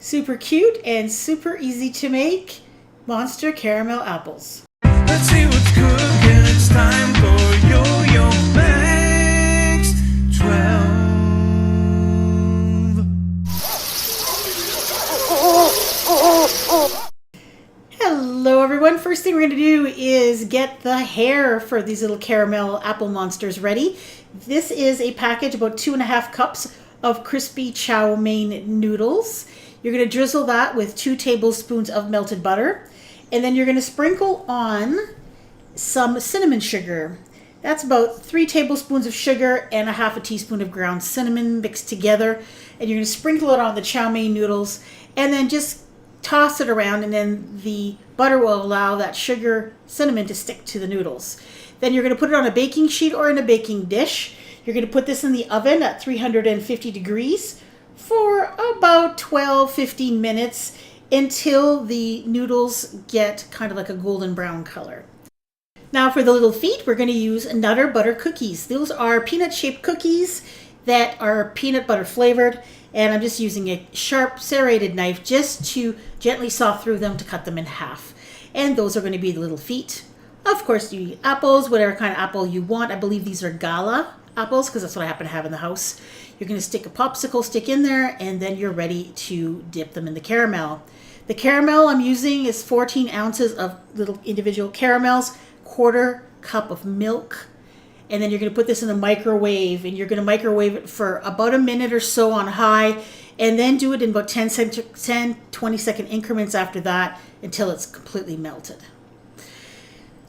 Super cute and super easy to make monster caramel apples. Let's see what's cooking. It's time for Yo-Yo Max 12. Hello everyone. First thing we're going to do is get the hair for these little caramel apple monsters ready. This is a package, about 2.5 cups of crispy chow mein noodles. You're going to drizzle that with 2 tablespoons of melted butter. And then you're going to sprinkle on some cinnamon sugar. That's about 3 tablespoons of sugar and 1/2 teaspoon of ground cinnamon mixed together. And you're going to sprinkle it on the chow mein noodles and then just toss it around, and then the butter will allow that sugar cinnamon to stick to the noodles. Then you're going to put it on a baking sheet or in a baking dish. You're going to put this in the oven at 350 degrees for about 12-15 minutes until the noodles get kind of like a golden brown color. Now for the little feet, we're going to use Nutter Butter cookies. Those are peanut shaped cookies that are peanut butter flavored, and I'm just using a sharp serrated knife just to gently saw through them to cut them in half. And those are going to be the little feet. Of course, you eat apples, whatever kind of apple you want. I believe these are Gala apples because that's what I happen to have in the house. You're going to stick a popsicle stick in there, and then you're ready to dip them in the caramel. The caramel I'm using is 14 ounces of little individual caramels, 1/4 cup of milk, and then you're going to put this in the microwave, and you're going to microwave it for about a minute or so on high, and then do it in about 10-20 second increments after that until it's completely melted.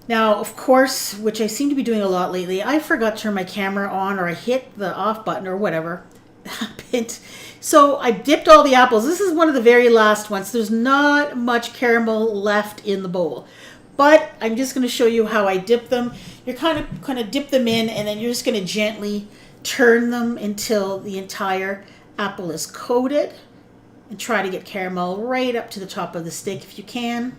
Now, of course, which I seem to be doing a lot lately, I forgot to turn my camera on, or I hit the off button or whatever happened. So I dipped all the apples. This is one of the very last ones. There's not much caramel left in the bowl, but I'm just going to show you how I dip them. You're kind of dip them in, and then you're just going to gently turn them until the entire apple is coated, and try to get caramel right up to the top of the stick if you can.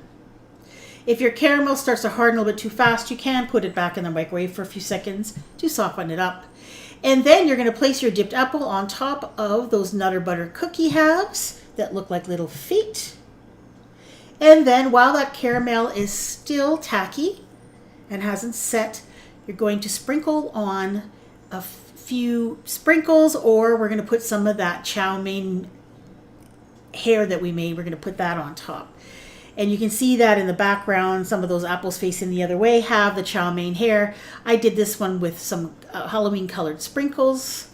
If your caramel starts to harden a little bit too fast, you can put it back in the microwave for a few seconds to soften it up. And then you're going to place your dipped apple on top of those Nutter Butter cookie halves that look like little feet. And then while that caramel is still tacky and hasn't set, you're going to sprinkle on a few sprinkles, or we're going to put some of that chow mein hair that we made. We're going to put that on top. And you can see that in the background, some of those apples facing the other way have the chow mein hair. I did this one with some Halloween colored sprinkles.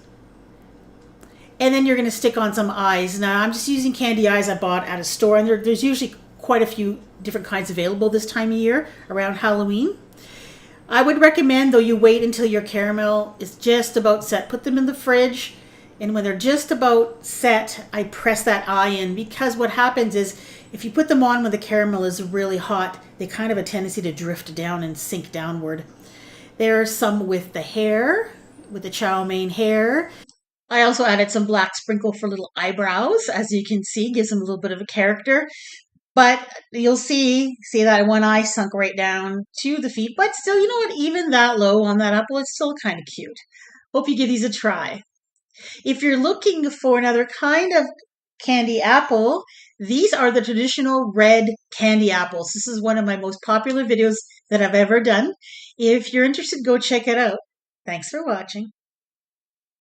And then you're going to stick on some eyes. Now I'm just using candy eyes I bought at a store, and there's usually quite a few different kinds available this time of year around Halloween. I would recommend, though, you wait until your caramel is just about set. Put them in the fridge, and when they're just about set, I press that eye in, because what happens is if you put them on when the caramel is really hot, they kind of have a tendency to drift down and sink downward. There are some with the hair, with the chow mein hair. I also added some black sprinkle for little eyebrows. As you can see, gives them a little bit of a character. But you'll see that one eye sunk right down to the feet. But still, you know what? Even that low on that apple, it's still kind of cute. Hope you give these a try. If you're looking for another kind of candy apple, these are the traditional red candy apples. This is one of my most popular videos that I've ever done. If you're interested, go check it out. Thanks for watching.